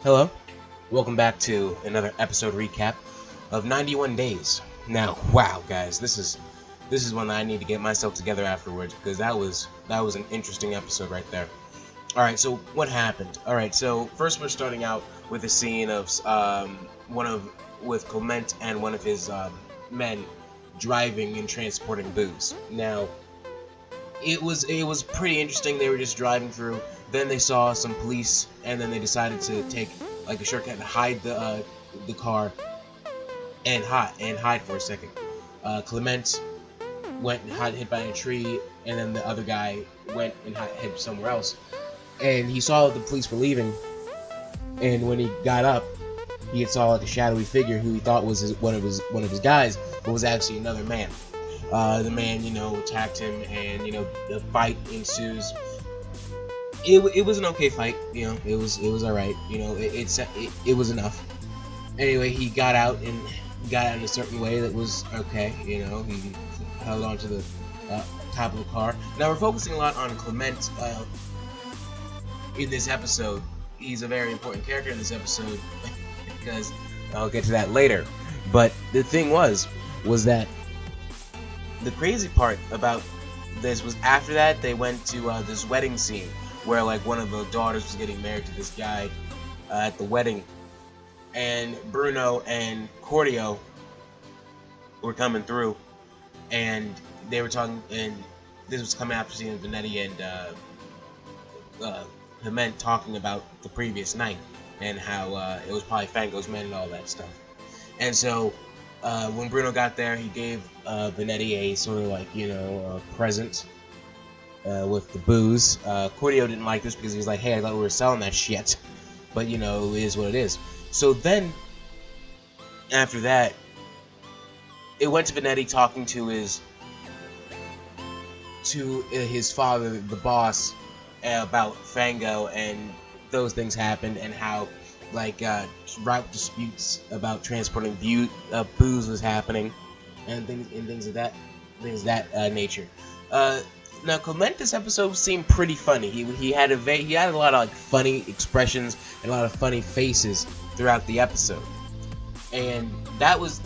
Hello, welcome back to another episode recap of 91 Days. Now, wow, guys, this is one that I need to get myself together afterwards because that was an interesting episode right there. All right, so what happened? All right, so first we're starting out with a scene of with Clement and one of his men driving and transporting booze. Now, it was pretty interesting. They were just driving through. Then they saw some police, and then they decided to take like a shortcut and hide the car and hide for a second. Clement went and hid by a tree, and then the other guy went and hid somewhere else. And he saw the police were leaving, and when he got up, he saw like a shadowy figure who he thought was one of his guys, but was actually another man. The man, attacked him, and the fight ensues. It was an okay fight, it was alright, it was enough. Anyway, he got out in a certain way that was okay, he held on to the top of the car. Now we're focusing a lot on Clement in this episode. He's a very important character in this episode because I'll get to that later. But the thing was that the crazy part about this was after that they went to this wedding scene where like one of the daughters was getting married to this guy at the wedding, and Bruno and Cordio were coming through, and they were talking, and this was coming after seeing Vanetti and Clement talking about the previous night and how it was probably Fango's men and all that stuff. And so when Bruno got there, he gave Vanetti a sort of like a present with the booze. Cordio didn't like this because he was like, "Hey, I thought we were selling that shit," but it is what it is. So then after that, it went to Vanetti talking to his father, the boss, about Fango, and those things happened, and how like route disputes about transporting booze was happening, and things of that nature. Now, Clement this episode seemed pretty funny. He had a lot of like funny expressions and a lot of funny faces throughout the episode, and that was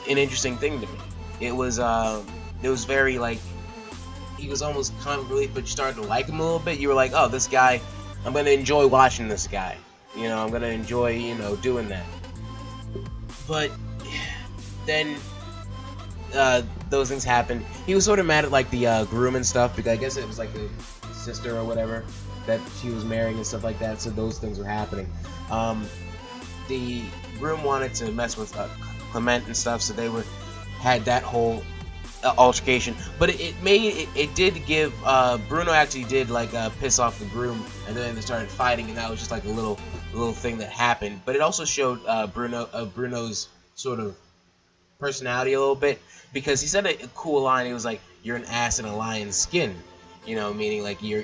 an interesting thing to me. It was very like, he was almost comic relief, but you started to like him a little bit. You were like, oh, this guy, I'm gonna enjoy watching this guy. I'm gonna enjoy doing that. But then those things happened. He was sort of mad at like the groom and stuff, because I guess it was like the sister or whatever that she was marrying and stuff like that. So those things were happening. The groom wanted to mess with Clement and stuff, so they had that whole altercation. But it did give Bruno actually did like piss off the groom, and then they started fighting, and that was just like a little thing that happened. But it also showed Bruno's sort of personality a little bit, because he said a cool line. He was like, "You're an ass in a lion's skin," meaning like you're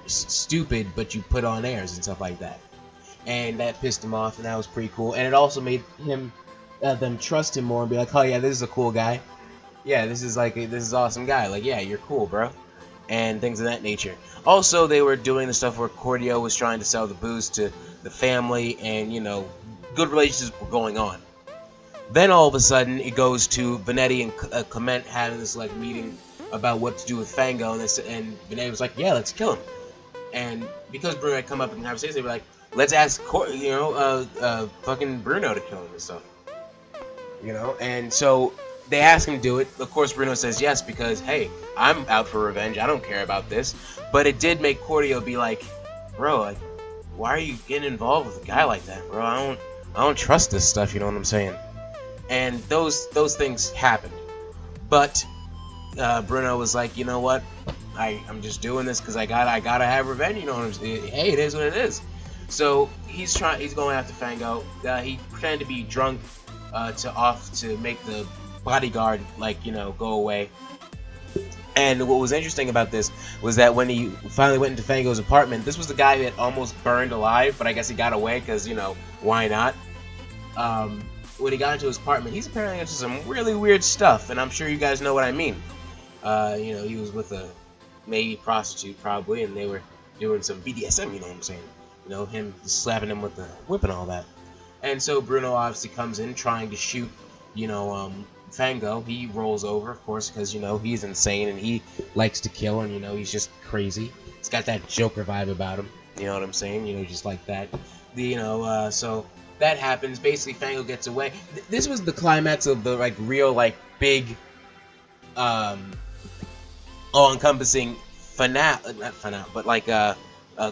stupid, but you put on airs and stuff like that. And that pissed him off, and that was pretty cool. And it also made them trust him more and be like, "Oh yeah, this is a cool guy. Yeah, this is awesome guy. Like, yeah, you're cool, bro," and things of that nature. Also, they were doing the stuff where Cordio was trying to sell the booze to the family, and good relationships were going on. Then all of a sudden, it goes to Vanetti and Clement having this like meeting about what to do with Fango, and Vanetti was like, "Yeah, let's kill him." And because Bruno had come up in the conversation, they were like, "Let's ask fucking Bruno to kill him and stuff." And so they ask him to do it. Of course, Bruno says yes, because hey, I'm out for revenge. I don't care about this. But it did make Cordio be like, "Bro, like, why are you getting involved with a guy like that, bro? I don't trust this stuff." You know what I'm saying? And those things happened. But Bruno was like, "You know what? I'm just doing this because I gotta have revenge. You know what I'm saying? Hey, it is what it is." So he's going after Fango. He pretended to be drunk to make the bodyguard go away. And what was interesting about this was that when he finally went into Fango's apartment, this was the guy that almost burned alive, but I guess he got away because why not? When he got into his apartment, he's apparently into some really weird stuff, and I'm sure you guys know what I mean. He was with a maybe prostitute probably, and they were doing some BDSM, you know what I'm saying? You know, him slapping him with the whip and all that. And so Bruno obviously comes in trying to shoot, you know, Fango. He rolls over, of course, because, you know, he's insane and he likes to kill, and, you know, he's just crazy. He's got that Joker vibe about him. You know what I'm saying? You know, just like that. So that happens. Basically, Fango gets away. This was the climax of the, like, real, like, big, all-encompassing finale, not finale, but, like,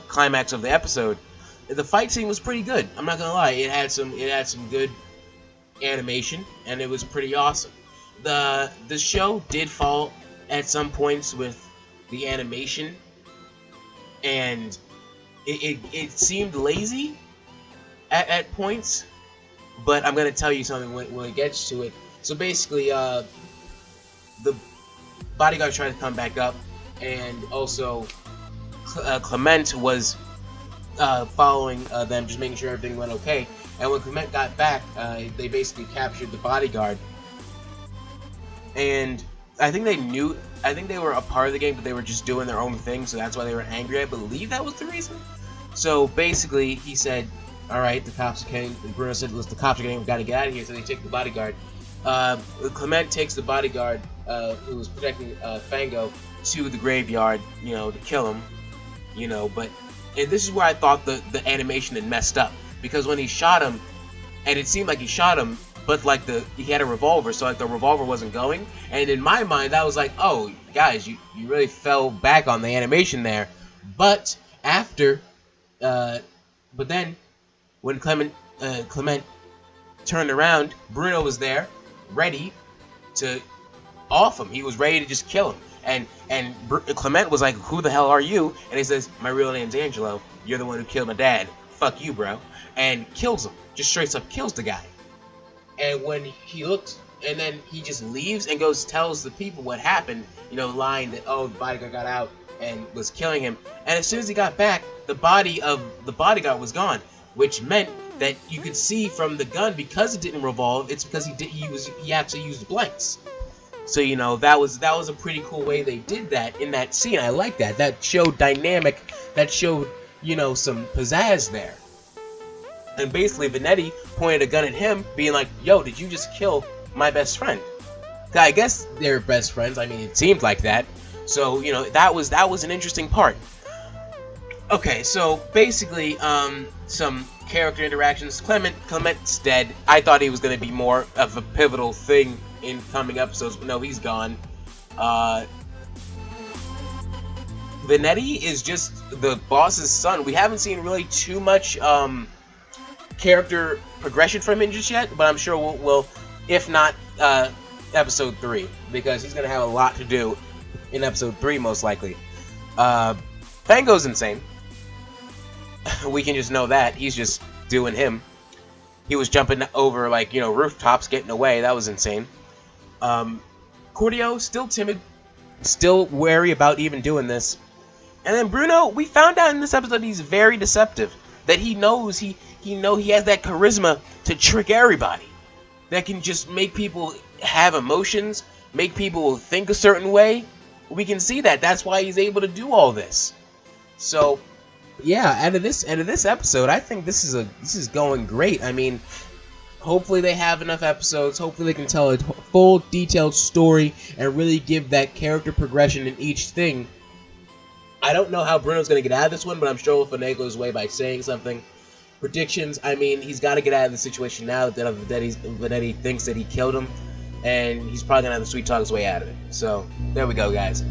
climax of the episode. The fight scene was pretty good. I'm not gonna lie. It had some good animation, and it was pretty awesome. The show did fall at some points with the animation, and it seemed lazy at points. But I'm gonna tell you something when it gets to it. So basically, the bodyguards trying to come back up, and also Clement was following them, just making sure everything went okay. And when Clement got back, they basically captured the bodyguard. And I think they were a part of the game, but they were just doing their own thing, so that's why they were angry. I believe that was the reason. So basically, he said, "Alright, the cops are getting," Bruno said, "The cops are getting, we gotta get out of here," so they take the bodyguard. Clement takes the bodyguard, who was protecting Fango, to the graveyard, you know, to kill him, you know, but and this is where I thought the animation had messed up, because when he shot him, and it seemed like he shot him, but like he had a revolver, so like the revolver wasn't going, and in my mind that was like, oh guys, you really fell back on the animation there. But after, but then when Clement turned around, Bruno was there, ready to off him. He was ready to just kill him. And Clement was like, "Who the hell are you?" And he says, "My real name's Angelo. You're the one who killed my dad. Fuck you, bro." And kills him. Just straight up kills the guy. And when he looked, and then he just leaves and goes tells the people what happened, you know, lying that, oh, the bodyguard got out and was killing him. And as soon as he got back, the body of the bodyguard was gone, which meant that you could see from the gun, because it didn't revolve, it's because he actually used blanks. So, you know, that was a pretty cool way they did that in that scene. I like that. That showed dynamic. That showed, you know, some pizzazz there. And basically, Venetti pointed a gun at him, being like, "Yo, did you just kill my best friend?" I guess they're best friends. I mean, it seemed like that. So, you know, that was an interesting part. Okay, so basically, some character interactions. Clement's dead. I thought he was going to be more of a pivotal thing in coming episodes, but no, he's gone. Venetti is just the boss's son. We haven't seen really too much character progression from him just yet, but I'm sure we'll if not episode 3, because he's going to have a lot to do in episode 3 most likely. Fango's insane. We can just know that. He's just doing him. He was jumping over, like, you know, rooftops, getting away. That was insane. Cordio, still timid, still wary about even doing this. And then Bruno, we found out in this episode he's very deceptive. That he knows he has that charisma to trick everybody. That can just make people have emotions, make people think a certain way. We can see that. That's why he's able to do all this. So, yeah, out of this episode, I think this is going great. I mean, hopefully they have enough episodes. Hopefully they can tell a full, detailed story and really give that character progression in each thing. I don't know how Bruno's going to get out of this one, but I'm sure we'll finagle his way by saying something. Predictions, I mean, he's got to get out of the situation now that he thinks that he killed him, and he's probably going to have to sweet talk his way out of it. So, there we go, guys.